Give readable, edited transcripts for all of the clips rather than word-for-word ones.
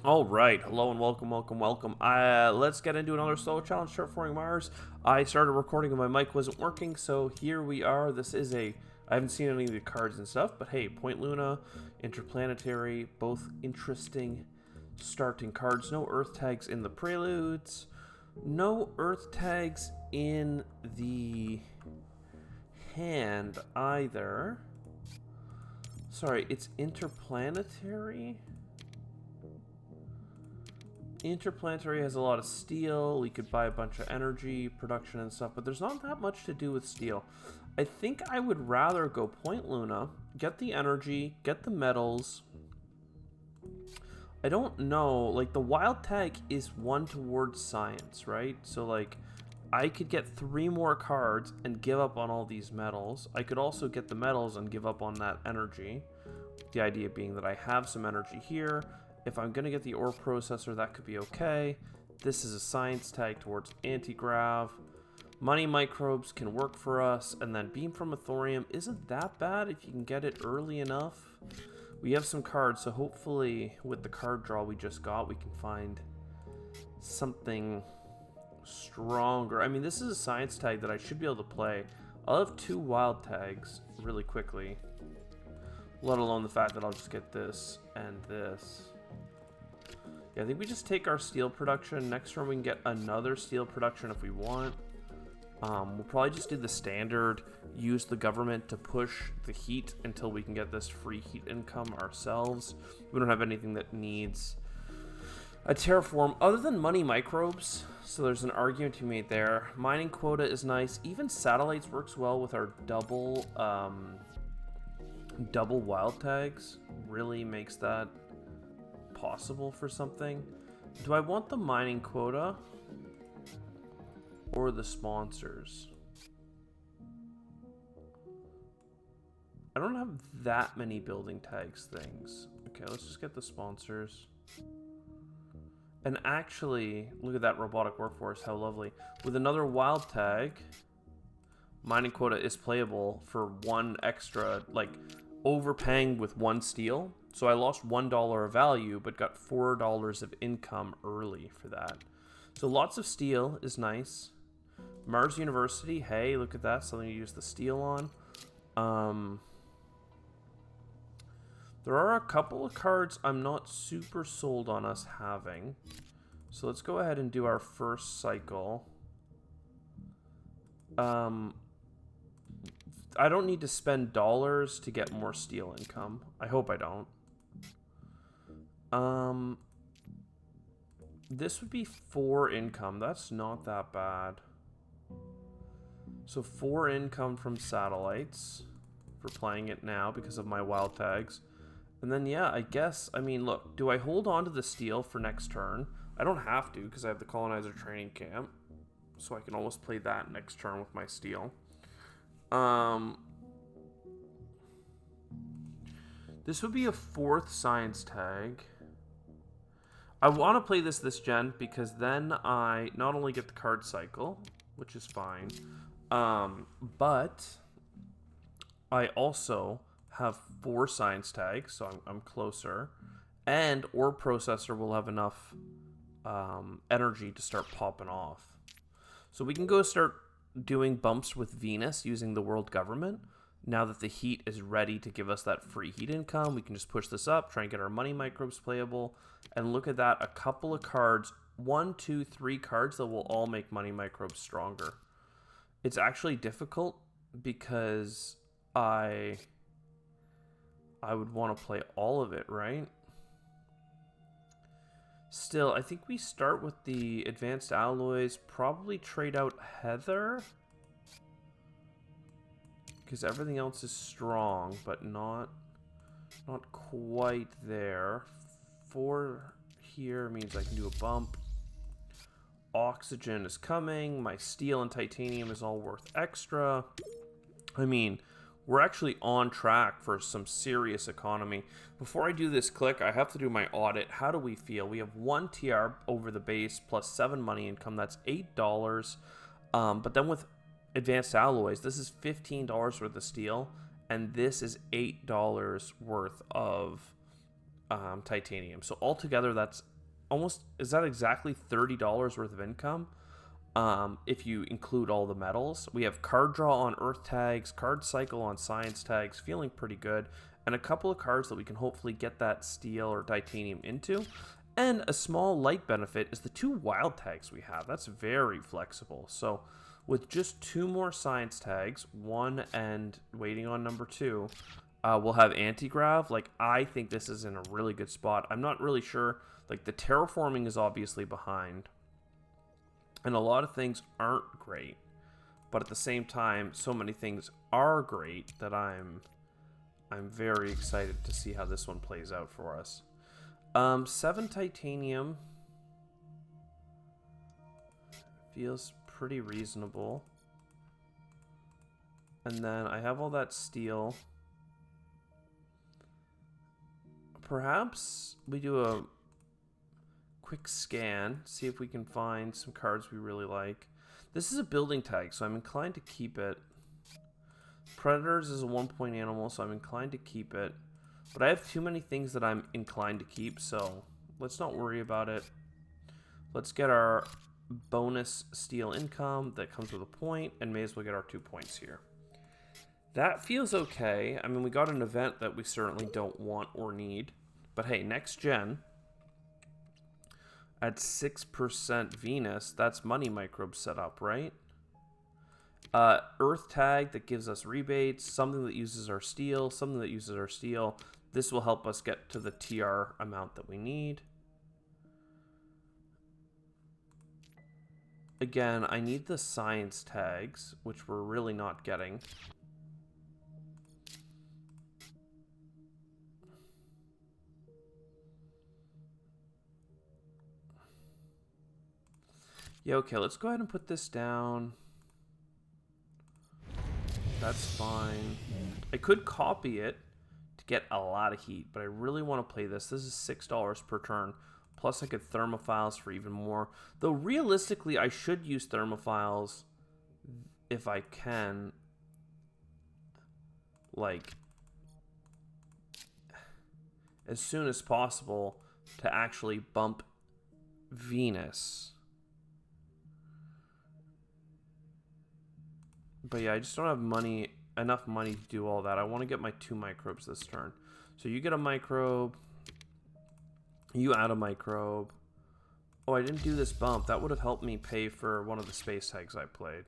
All right, hello and welcome. Let's get into another solo challenge, Terraforming Mars. I started recording and my mic wasn't working, so here we are. I haven't seen any of the cards and stuff, but hey, Point Luna, Interplanetary, both interesting starting cards. No Earth tags in the Preludes, no Earth tags in the hand either. Sorry, it's Interplanetary? Interplanetary has a lot of steel. We could buy a bunch of energy production and stuff, but there's not that much to do with steel. I think I would rather go Point Luna, get the energy, get the metals. I don't know, like the wild tag is one towards science, right? So like I could get 3 more cards and give up on all these metals. I could also get the metals and give up on that energy. The idea being that I have some energy here. If I'm going to get the ore processor, that could be okay. This is a science tag towards anti-grav. Money microbes can work for us. And then beam from a thorium isn't that bad if you can get it early enough. We have some cards, so hopefully with the card draw we just got, we can find something stronger. I mean, this is a science tag that I should be able to play. I'll have 2 wild tags really quickly. Let alone the fact that I'll just get this and this. Yeah, I think we just take our steel production. Next turn we can get another steel production if we want. We'll probably just do the standard, use the government to push the heat until we can get this free heat income ourselves. We don't have anything that needs a terraform other than money microbes. So there's an argument to be made there. Mining quota is nice. Even satellites works well with our double wild tags. Really makes that possible for something. Do I want the mining quota or the sponsors? I don't have that many building tags things. Okay, let's just get the sponsors. And actually, look at that robotic workforce, how lovely. With another wild tag, mining quota is playable for 1 extra, like overpaying with 1 steel. So I lost $1 of value, but got $4 of income early for that. So lots of steel is nice. Mars University, hey, look at that, something to use the steel on. There are a couple of cards I'm not super sold on us having. So let's go ahead and do our first cycle. I don't need to spend dollars to get more steel income. I hope I don't. This would be 4 income. That's not that bad. So 4 income from satellites for playing it now because of my wild tags. And then, yeah, I guess, I mean, look, do I hold on to the steel for next turn? I don't have to because I have the colonizer training camp. So I can almost play that next turn with my steel. This would be a 4th science tag. I want to play this gen because then I not only get the card cycle, which is fine, but I also have 4 science tags, so I'm closer, and ore processor will have enough energy to start popping off. So we can go start doing bumps with Venus using the world government. Now that the heat is ready to give us that free heat income, we can just push this up, try and get our money microbes playable. And look at that, a couple of cards, 1, 2, 3 cards that will all make money microbes stronger. It's actually difficult because I would want to play all of it, right? Still, I think we start with the advanced alloys, probably trade out Heather, because everything else is strong, but not quite there. 4 here means I can do a bump. Oxygen is coming. My steel and titanium is all worth extra. I mean, we're actually on track for some serious economy. Before I do this click, I have to do my audit. How do we feel? We have 1 TR over the base plus 7 money income. That's $8. But then with advanced alloys, this is $15 worth of steel, and this is $8 worth of titanium. So altogether, that's almost, is that exactly $30 worth of income? If you include all the metals. We have card draw on earth tags, card cycle on science tags, feeling pretty good, and a couple of cards that we can hopefully get that steel or titanium into. And a small light benefit is the 2 wild tags we have. That's very flexible. So with just 2 more science tags, 1 and waiting on number 2, we'll have anti-grav. Like, I think this is in a really good spot. I'm not really sure. Like, the terraforming is obviously behind, and a lot of things aren't great, but at the same time, so many things are great that I'm very excited to see how this one plays out for us. 7 titanium feels pretty reasonable, and then I have all that steel. Perhaps we do a quick scan, see if we can find some cards we really like. This is a building tag, so I'm inclined to keep it. Predators is a 1-point animal, so I'm inclined to keep it. But I have too many things that I'm inclined to keep, so let's not worry about it. Let's get our bonus steel income that comes with a point, and may as well get our 2 points here. That feels okay. I mean, we got an event that we certainly don't want or need. But hey, next gen, at 6% Venus, that's money microbes set up, right? Earth tag that gives us rebates, something that uses our steel, something that uses our steel. This will help us get to the TR amount that we need. Again, I need the science tags, which we're really not getting. Yeah, okay, let's go ahead and put this down. That's fine. I could copy it to get a lot of heat, but I really want to play this. This is $6 per turn. Plus I could thermophiles for even more. Though realistically, I should use thermophiles if I can. Like, as soon as possible to actually bump Venus. But yeah, I just don't have enough money to do all that. I want to get my 2 microbes this turn. So you get a microbe. You add a microbe. Oh, I didn't do this bump. That would have helped me pay for one of the space tags I played.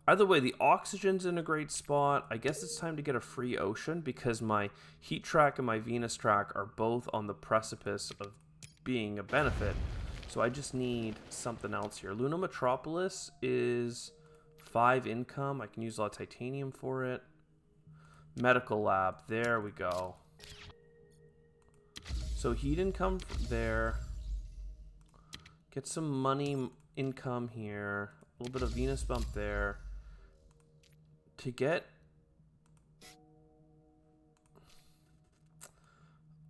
Either way, the oxygen's in a great spot. I guess it's time to get a free ocean because my heat track and my Venus track are both on the precipice of being a benefit. So I just need something else here. Luna Metropolis is 5 income. I can use a lot of titanium for it. Medical lab. There we go. So heat income there. Get some money income here. A little bit of Venus bump there. To get...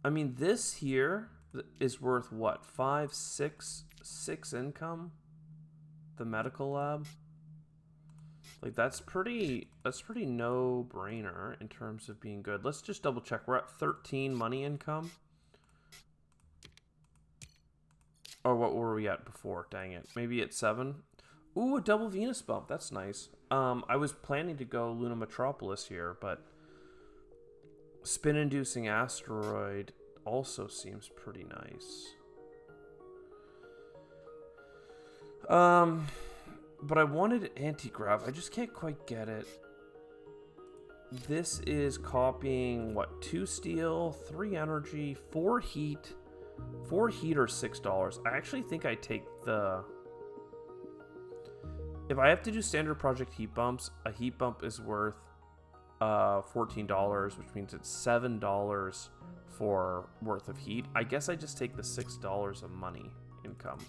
I mean, this here is worth what? 5, 6 income? The medical lab? Like, that's pretty no-brainer in terms of being good. Let's just double check. We're at 13 money income. Or what were we at before? Dang it. Maybe at 7? Ooh, a double Venus bump. That's nice. I was planning to go Luna Metropolis here, but spin-inducing asteroid also seems pretty nice. But I wanted anti-grav. I just can't quite get it. This is copying, what, 2 steel, 3 energy, 4 heat. 4 heat or $6. I actually think I take the... If I have to do standard project heat bumps, a heat bump is worth $14, which means it's $7 for worth of heat. I guess I just take the $6 of money income.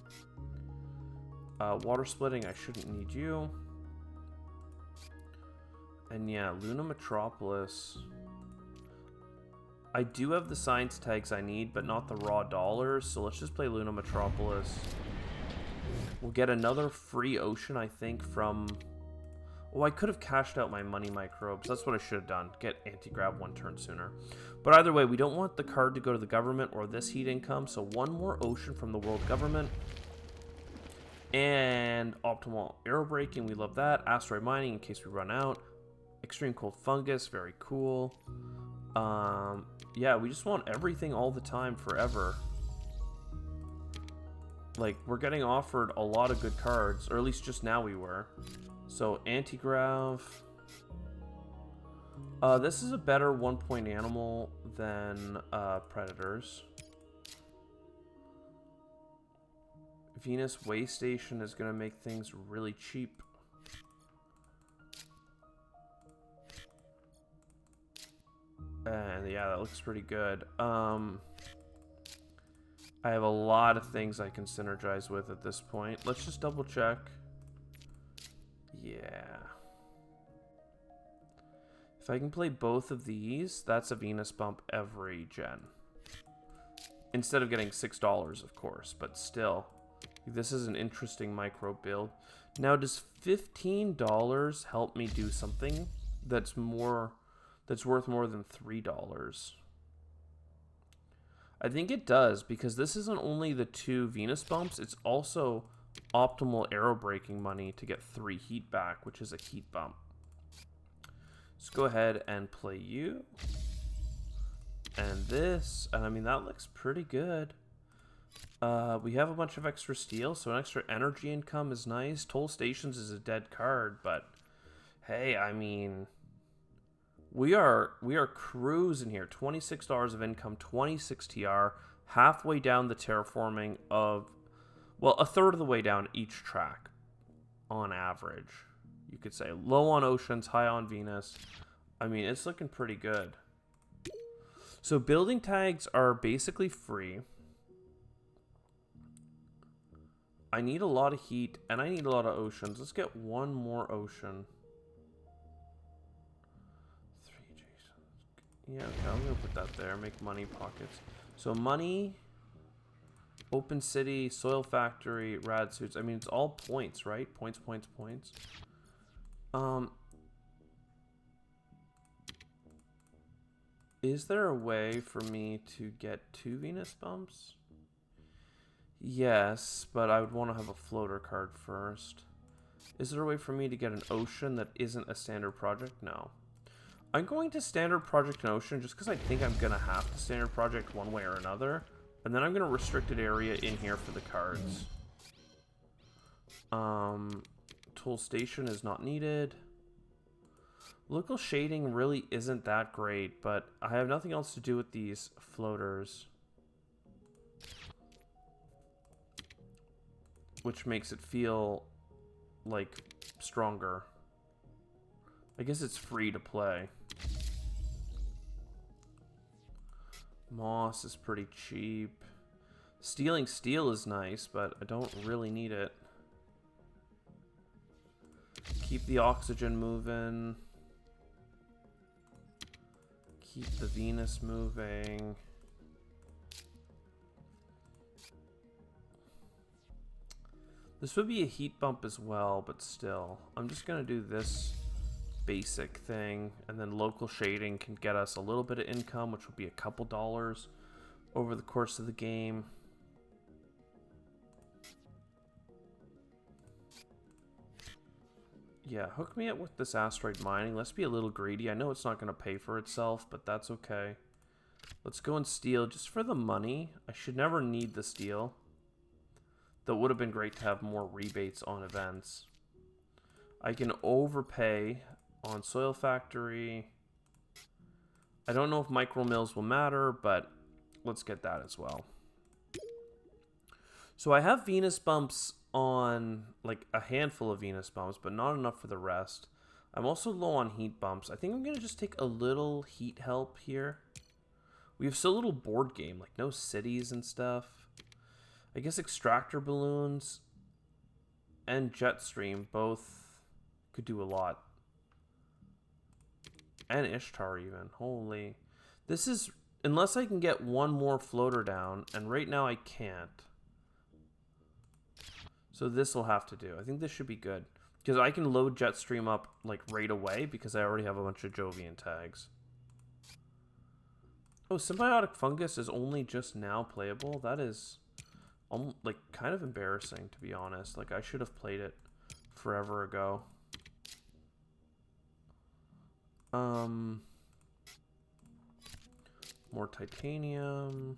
Water splitting, I shouldn't need you. And yeah, Luna Metropolis. I do have the science tags I need, but not the raw dollars, so let's just play Luna Metropolis. We'll get another free ocean, I think, from... Oh, I could have cashed out my money microbes. That's what I should have done. Get anti-grav 1 turn sooner. But either way, we don't want the card to go to the government or this heat income. So 1 more ocean from the world government. And optimal arrow braking. We love that. Asteroid mining in case we run out. Extreme cold fungus. Very cool. Yeah, we just want everything all the time forever. Like, we're getting offered a lot of good cards. Or at least just now we were. So, anti-grav. This is a better 1-point animal than predators. Venus Way Station is going to make things really cheap. And yeah, that looks pretty good. I have a lot of things I can synergize with at this point. Let's just double check. Yeah. If I can play both of these, that's a Venus bump every gen. Instead of getting $6, of course, but still. This is an interesting micro build. Now, does $15 help me do something that's worth more than $3? I think it does, because this isn't only the 2 Venus bumps, it's also optimal arrow braking money to get 3 heat back, which is a heat bump. Let's go ahead and play you. And this, and I mean, that looks pretty good. We have a bunch of extra steel, so an extra energy income is nice. Toll Stations is a dead card, but hey, I mean, we are cruising here. $26 of income, 26 TR, halfway down the terraforming of, well, a third of the way down each track, on average. You could say low on oceans, high on Venus. I mean, it's looking pretty good. So building tags are basically free. I need a lot of heat, and I need a lot of oceans. Let's get 1 more ocean. 3 Jasons. Yeah, okay, I'm going to put that there. Make money pockets. So money, open city, soil factory, rad suits. I mean, it's all points, right? Points, points, points. Is there a way for me to get 2 Venus bumps? Yes, but I would want to have a floater card first. Is there a way for me to get an ocean that isn't a standard project? No. I'm going to standard project an ocean just because I think I'm going to have to standard project one way or another. And then I'm going to restricted area in here for the cards. Toll Station is not needed. Local shading really isn't that great, but I have nothing else to do with these floaters. Which makes it feel like stronger. I guess it's free to play. Moss is pretty cheap. Stealing steel is nice, but I don't really need it. Keep the oxygen moving. Keep the Venus moving. This would be a heat bump as well, but still. I'm just going to do this basic thing, and then local shading can get us a little bit of income, which will be a couple dollars over the course of the game. Yeah, hook me up with this asteroid mining. Let's be a little greedy. I know it's not going to pay for itself, but that's okay. Let's go and steal just for the money. I should never need the steel. That would have been great to have more rebates on events. I can overpay on Soil Factory. I don't know if micro mills will matter, but let's get that as well. So I have Venus bumps on like a handful of Venus bumps, but not enough for the rest. I'm also low on heat bumps. I think I'm going to just take a little heat help here. We have so little board game, like no cities and stuff. I guess extractor balloons and jet stream both could do a lot. And Ishtar even. Holy. This is, unless I can get 1 more floater down, and right now I can't. So this will have to do. I think this should be good. Because I can load Jetstream up, like, right away because I already have a bunch of Jovian tags. Oh, Symbiotic Fungus is only just now playable? That is, like, kind of embarrassing, to be honest. Like, I should have played it forever ago. More titanium.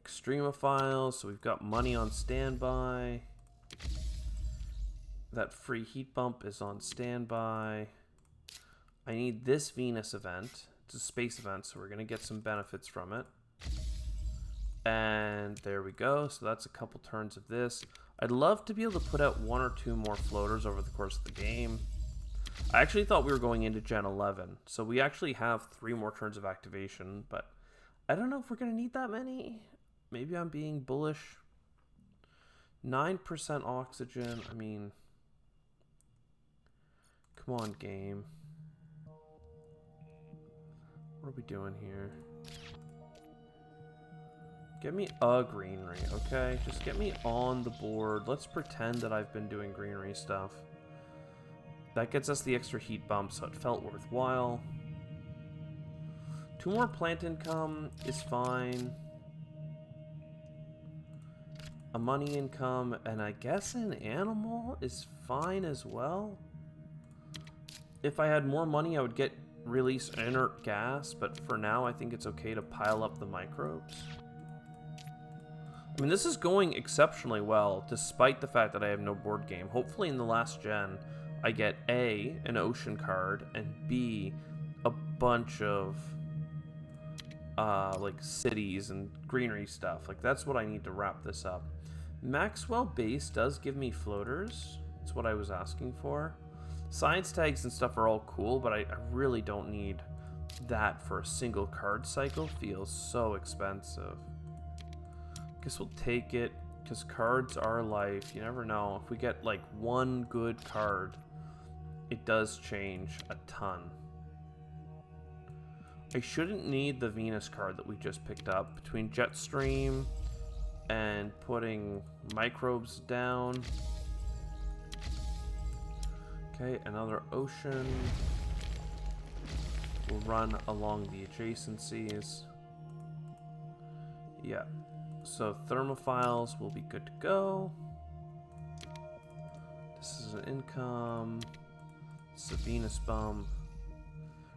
Extremophiles, so we've got money on standby. That free heat bump is on standby. I need this Venus event. It's a space event, so we're going to get some benefits from it. And there we go. So that's a couple turns of this. I'd love to be able to put out 1 or 2 more floaters over the course of the game. I actually thought we were going into Gen 11. So we actually have 3 more turns of activation, but I don't know if we're going to need that many. Maybe I'm being bullish. 9% oxygen. I mean, come on, game. What are we doing here? Get me a greenery, okay? Just get me on the board. Let's pretend that I've been doing greenery stuff. That gets us the extra heat bump, so it felt worthwhile. 2 more plant income is fine. A money income, and I guess an animal is fine as well. If I had more money, I would get release inert gas, but for now, I think it's okay to pile up the microbes. I mean, this is going exceptionally well, despite the fact that I have no board game. Hopefully in the last gen, I get A, an ocean card, and B, a bunch of like cities and greenery stuff. Like, that's what I need to wrap this up. Maxwell base does give me floaters. That's what I was asking for. Science tags and stuff are all cool, but I really don't need that for a single card cycle. Feels so expensive. Guess we'll take it, because cards are life. You never know. If we get like 1 good card, it does change a ton. I shouldn't need the Venus card that we just picked up. Between Jetstream and putting microbes down. Okay, another ocean. We'll run along the adjacencies. Yeah. So thermophiles will be good to go. This is an income. This is a Venus bump.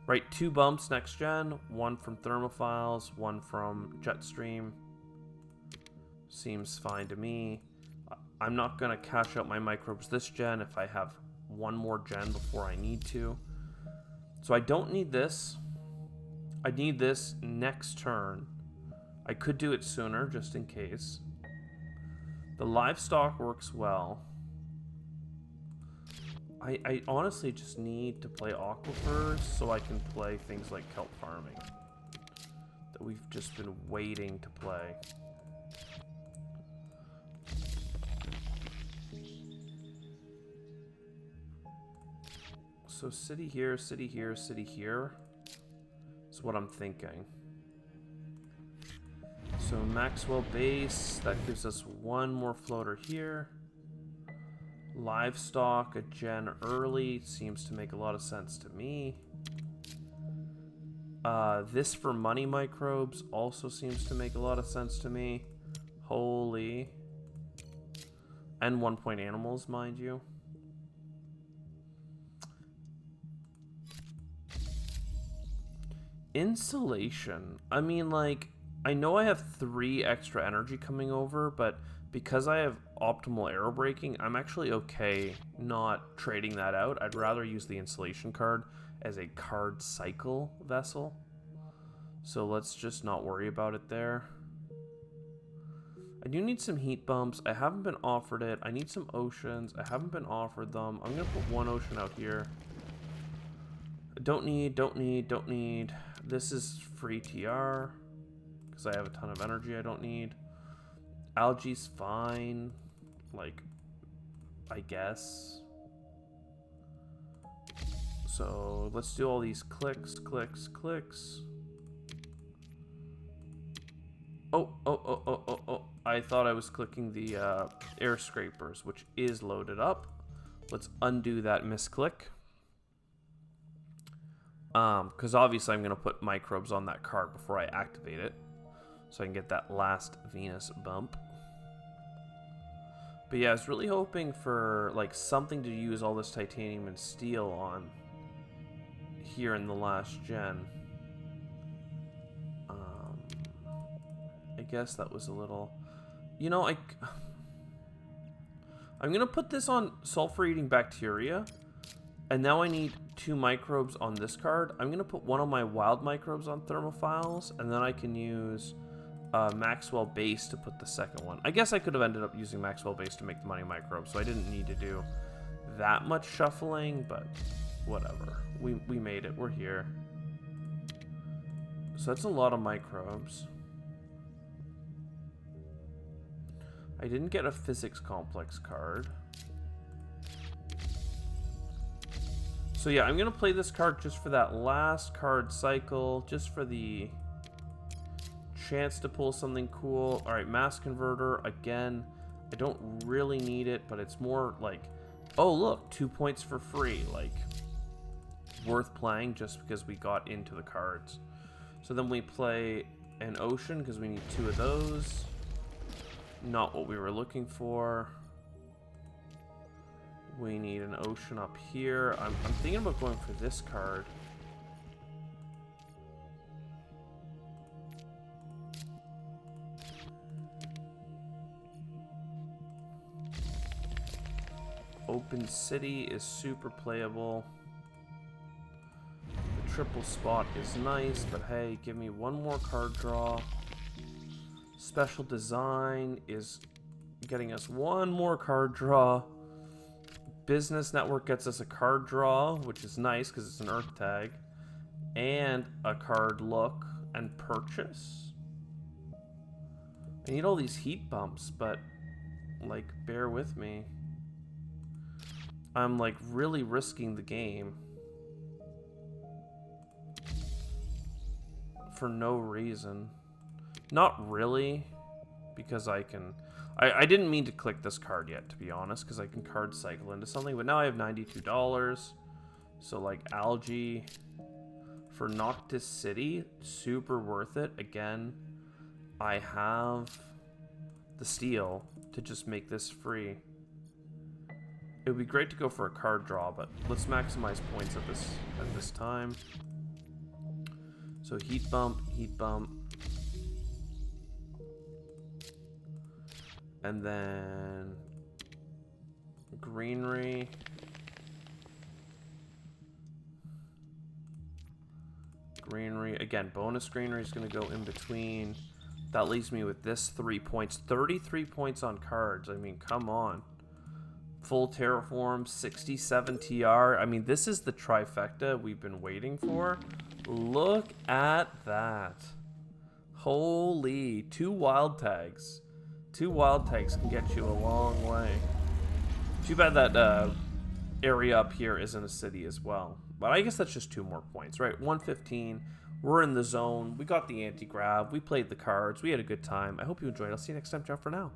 Right, 2 bumps next gen. 1 from thermophiles, 1 from Jetstream. Seems fine to me. I'm not going to cash out my microbes this gen if I have 1 more gen before I need to. So I don't need this. I need this next turn. I could do it sooner, just in case. The livestock works well. I honestly just need to play aquifers so I can play things like kelp farming that we've just been waiting to play. So city here, city here, city here is what I'm thinking. So Maxwell base, that gives us 1 more floater here. Livestock, a gen early, seems to make a lot of sense to me. This for money microbes also seems to make a lot of sense to me. Holy. And 1 point animals, mind you. Insulation. I mean, like, I know I have 3 extra energy coming over, but because I have optimal arrow braking, I'm actually okay not trading that out. I'd rather use the insulation card as a card cycle vessel. So let's just not worry about it there. I do need some heat bumps. I haven't been offered it. I need some oceans. I haven't been offered them. I'm going to put 1 ocean out here. Don't need. This is free TR because I have a ton of energy I don't need. Algae's fine. Like, I guess. So let's do all these clicks. Oh. I thought I was clicking the air scrapers, which is loaded up. Let's undo that misclick. Because obviously I'm going to put microbes on that card before I activate it. So I can get that last Venus bump. But yeah, I was really hoping for like something to use all this titanium and steel on here in the last gen. I guess that was a little... You know, I'm going to put this on sulfur-eating bacteria. And now I need 2 microbes on this card. I'm going to put one of my wild microbes on thermophiles. And then I can use Maxwell base to put the second one. I guess I could have ended up using Maxwell base to make the money microbe. So I didn't need to do that much shuffling. But whatever. We made it. We're here. So that's a lot of microbes. I didn't get a physics complex card. So yeah, I'm going to play this card just for that last card cycle. Just for the chance to pull something cool. Alright, mass converter. Again, I don't really need it, but it's more like... Oh, look, 2 points for free. Like, worth playing just because we got into the cards. So then we play an ocean because we need 2 of those. Not what we were looking for. We need an ocean up here. I'm thinking about going for this card. Open City is super playable. The triple spot is nice, but hey, give me one more card draw. Special Design is getting us one more card draw. Business Network gets us a card draw, which is nice because it's an Earth tag. And a card look and purchase. I need all these heat bumps, but, like, bear with me. I'm, like, really risking the game. For no reason. Not really, because I can... I didn't mean to click this card yet, to be honest, because I can card cycle into something, but now I have $92. So, like, Algae for Noctis City, super worth it. Again, I have the steel to just make this free. It would be great to go for a card draw, but let's maximize points at this time. So, heat bump, heat bump. And then greenery. Greenery. Again, bonus greenery is going to go in between. That leaves me with this 3 points. 33 points on cards. I mean, come on. Full Terraform, 67 TR. I mean, this is the trifecta we've been waiting for. Look at that. Holy, 2 wild tags. 2 wild tags can get you a long way. Too bad that area up here isn't a city as well. But I guess that's just 2 more points, right? 115. We're in the zone. We got the anti-grab. We played the cards. We had a good time. I hope you enjoyed. I'll see you next time. Ciao for now.